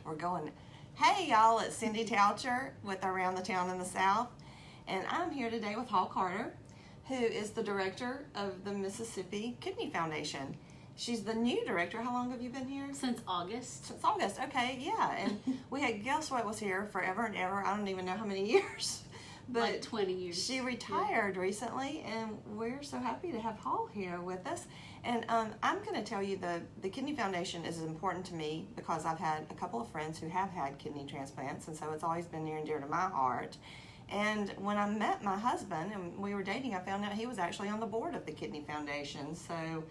We're going. Hey y'all, it's Cindy Tauchar with Around the Town in the South, and I'm here today with Hall Carter, who is the director of the Mississippi Kidney Foundation. She's the new director. How long have you been here? Since August. Since August, okay, yeah. And we had, guess what was here forever and ever? I don't even know how many years. But like 20 years. She retired recently, and we're so happy to have Hall here with us. And I'm going to tell you the Kidney Foundation is important to me because I've had a couple of friends who have had kidney transplants, and so it's always been near and dear to my heart. And when I met my husband and we were dating, I found out he was actually on the board of the Kidney Foundation. So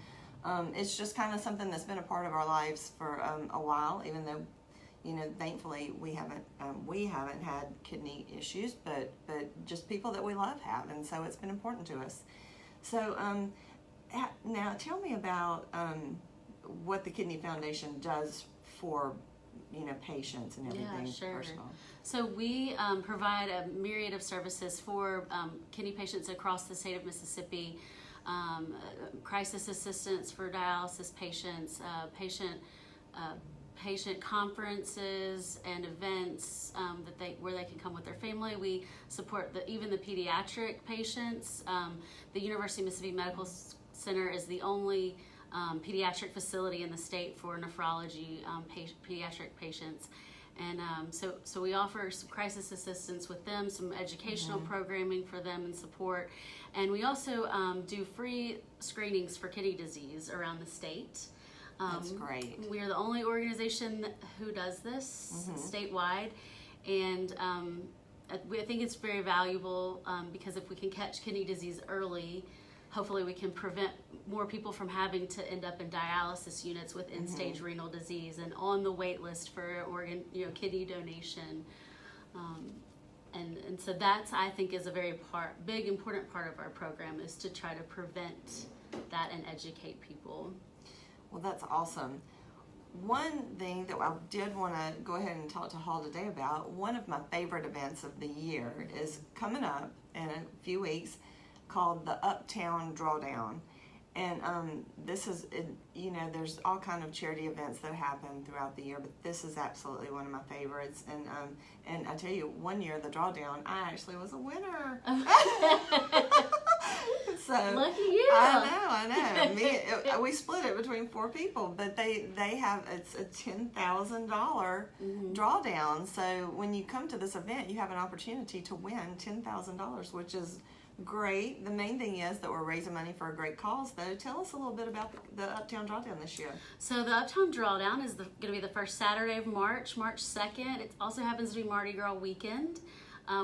it's just kind of something that's been a part of our lives for a while, even though, you know, thankfully we haven't had kidney issues, but just people that we love have, and so it's been important to us. So now tell me about what the Kidney Foundation does for, you know, patients and everything. Yeah, sure. Personal. So we provide a myriad of services for kidney patients across the state of Mississippi. Crisis assistance for dialysis patients, patient conferences and events where they can come with their family. We support even the pediatric patients. The University of Mississippi Medical Center is the only pediatric facility in the state for nephrology pediatric patients. And so we offer some crisis assistance with them, some educational programming for them and support. And we also do free screenings for kidney disease around the state. That's great. We are the only organization who does this statewide. And I think it's very valuable because if we can catch kidney disease early, hopefully we can prevent more people from having to end up in dialysis units with end-stage renal disease and on the wait list for kidney donation. And so that's, I think, is a very big, important part of our program, is to try to prevent that and educate people. Well, that's awesome. One thing that I did want to go ahead and talk to Hall today about, one of my favorite events of the year is coming up in a few weeks, called the Uptown Drawdown. And this is, you know, there's all kind of charity events that happen throughout the year, but this is absolutely one of my favorites. And I tell you, one year, the drawdown, I actually was a winner. So lucky you. I know. We split it between 4 people, but they have, it's a $10,000 drawdown. So when you come to this event, you have an opportunity to win $10,000, which is great. The main thing is that we're raising money for a great cause, though. Tell us a little bit about the Uptown Drawdown this year. So the Uptown Drawdown is going to be the first Saturday of March 2nd. It also happens to be Mardi Gras weekend.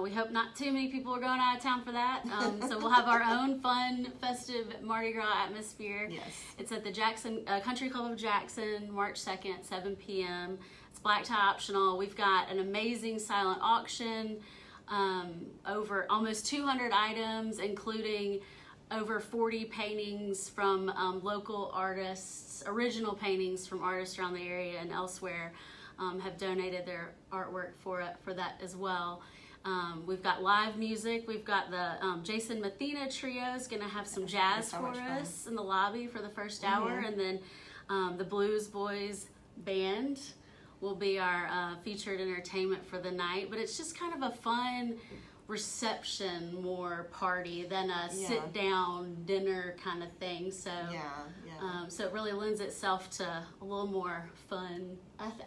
We hope not too many people are going out of town for that. So we'll have our own fun, festive Mardi Gras atmosphere. Yes. It's at the Jackson Country Club of Jackson, March 2nd, 7 p.m. It's black tie optional. We've got an amazing silent auction. Over almost 200 items, including over 40 paintings from local artists, original paintings from artists around the area and elsewhere, have donated their artwork for that as well. We've got live music. We've got the Jason Mathena Trio is going to have some jazz for us in the lobby for the first hour, and then the Blues Boys Band will be our featured entertainment for the night. But it's just kind of a fun reception, more party than a sit down dinner kind of thing. So so it really lends itself to a little more fun,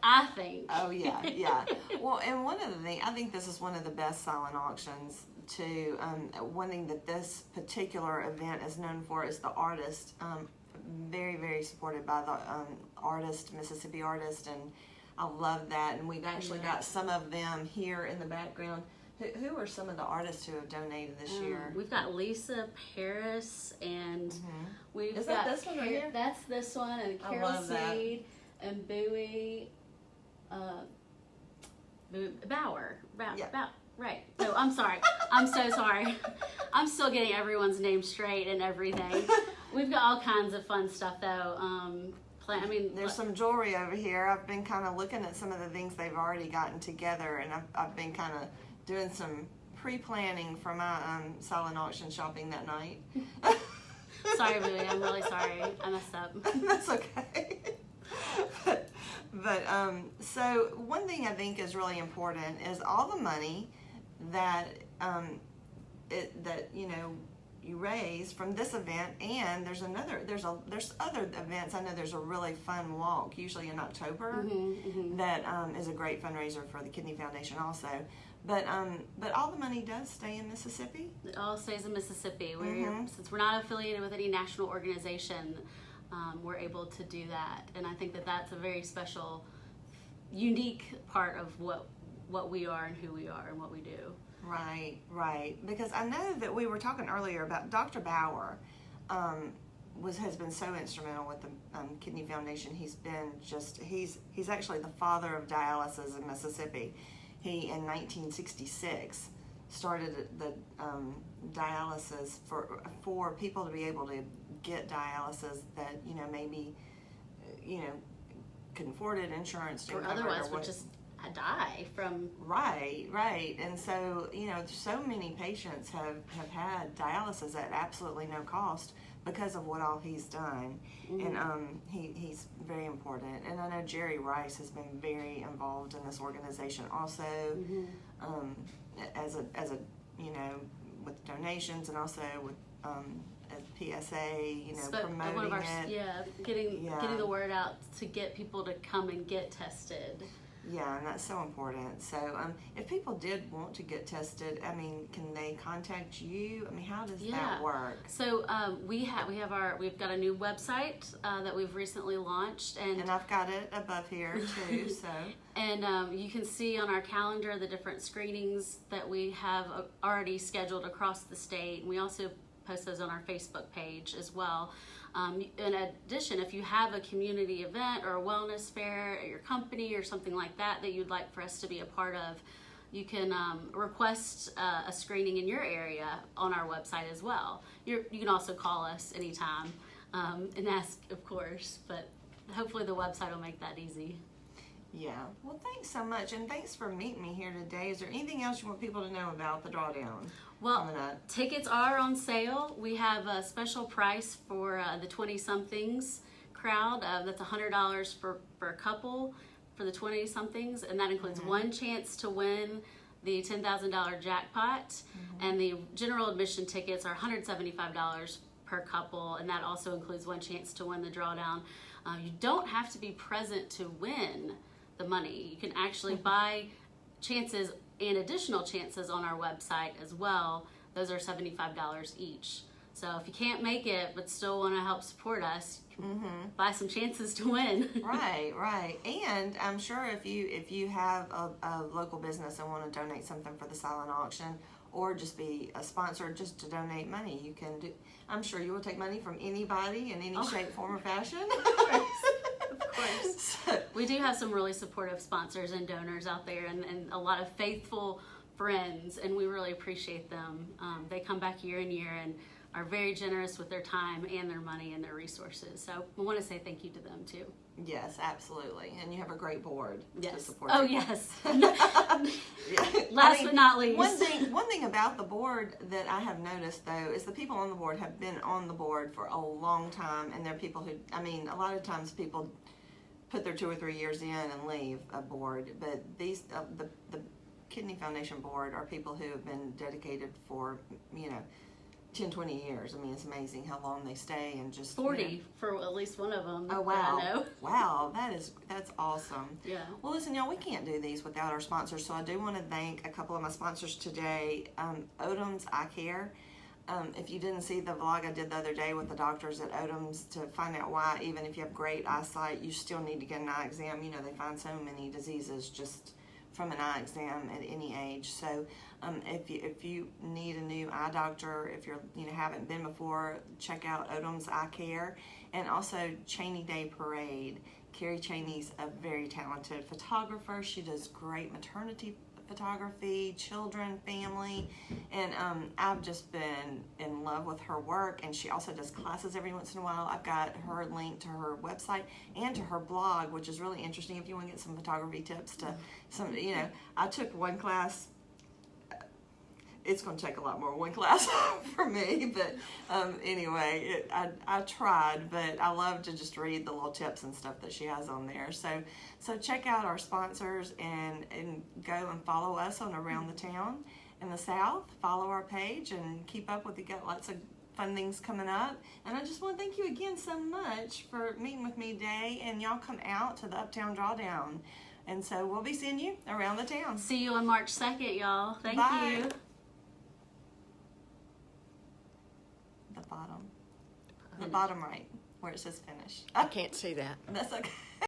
I think. Oh yeah. Well, and one of the things, I think this is one of the best silent auctions too. One thing that this particular event is known for is the artist. Very, very supported by the artist, Mississippi artist, and I love that. And we've actually got some of them here in the background. Who are some of the artists who have donated this year? We've got Lisa Paris, and we've got... Is that this one right here? That's this one, and Carol Seed, and Bowie, Bauer. Right. So I'm sorry. I'm so sorry. I'm still getting everyone's name straight and everything. We've got all kinds of fun stuff, though. There's some jewelry over here. I've been kind of looking at some of the things they've already gotten together, and I've been kind of doing some pre-planning for my silent auction shopping that night. Sorry, Bowie. I'm really sorry. I messed up. That's okay. But so one thing I think is really important is all the money that that you raise from this event, and there's other events. I know there's a really fun walk, usually in October, that is a great fundraiser for the Kidney Foundation also. But all the money does stay in Mississippi. It all stays in Mississippi. Since we're not affiliated with any national organization, we're able to do that, and I think that that's a very special, unique part of what we are and who we are and what we do. Right. Because I know that we were talking earlier about Dr. Bauer has been so instrumental with the Kidney Foundation. He's actually the father of dialysis in Mississippi. He, in 1966, started the dialysis for people to be able to get dialysis that maybe couldn't afford it, insurance or otherwise would just die from. Right. And so so many patients have had dialysis at absolutely no cost because of what all he's done. And he's very important. And I know Jerry Rice has been very involved in this organization also, as a with donations, and also with PSA, promoting it. Getting the word out to get people to come and get tested. Yeah, and that's so important. So, if people did want to get tested, can they contact you? How does that work? So, we've got a new website that we've recently launched, and I've got it above here too. So, and you can see on our calendar the different screenings that we have already scheduled across the state, and we also post those on our Facebook page as well. In addition, if you have a community event or a wellness fair at your company or something like that you'd like for us to be a part of, you can request a screening in your area on our website as well. You can also call us anytime and ask, of course, but hopefully the website will make that easy. Yeah. Well, thanks so much, and thanks for meeting me here today. Is there anything else you want people to know about the drawdown? Well, tickets are on sale. We have a special price for the 20-somethings crowd. That's $100 for a couple for the 20-somethings, and that includes one chance to win the $10,000 jackpot, and the general admission tickets are $175 per couple, and that also includes one chance to win the drawdown. You don't have to be present to win the money. You can actually buy chances and additional chances on our website as well. Those are $75 each. So if you can't make it but still want to help support us, you can buy some chances to win. Right. And I'm sure if you have a local business and want to donate something for the silent auction, or just be a sponsor just to donate money, you can do. I'm sure you will take money from anybody in any shape, form, or fashion. Of course. We do have some really supportive sponsors and donors out there, and a lot of faithful friends, and we really appreciate them. They come back year and year and are very generous with their time and their money and their resources. So we want to say thank you to them too. Yes, absolutely. And you have a great board to support. Oh, yes. Last but not least. One thing about the board that I have noticed, though, is the people on the board have been on the board for a long time, and they're people who, a lot of times people put their 2 or 3 years in and leave a board, but these, the Kidney Foundation board are people who have been dedicated for, 10, 20 years. It's amazing how long they stay, and just 40 for at least one of them. Oh, wow. I know. Wow, that's awesome. Yeah. Well, listen, y'all, we can't do these without our sponsors, so I do want to thank a couple of my sponsors today. Odom's Eye Care. If you didn't see the vlog I did the other day with the doctors at Odom's to find out why, even if you have great eyesight, you still need to get an eye exam. They find so many diseases just from an eye exam at any age. So if you need a new eye doctor, if you're haven't been before, check out Odom's Eye Care. And also Chaney Day Parade. Karri Chaney's a very talented photographer. She does great maternity photography, children, family, and I've just been in love with her work. And she also does classes every once in a while. I've got her link to her website and to her blog, which is really interesting if you want to get some photography tips to some. I took one class. it's going to take a lot more one class for me, but anyway, I tried, but I love to just read the little tips and stuff that she has on there. So check out our sponsors and go and follow us on Around the Town in the South. Follow our page and keep up with it. Got lots of fun things coming up. And I just want to thank you again so much for meeting with me today. And y'all come out to the Uptown Drawdown. And so we'll be seeing you around the town. See you on March 2nd, y'all. Thank Bye. you. The bottom right, where it says finish. I can't see that. That's okay.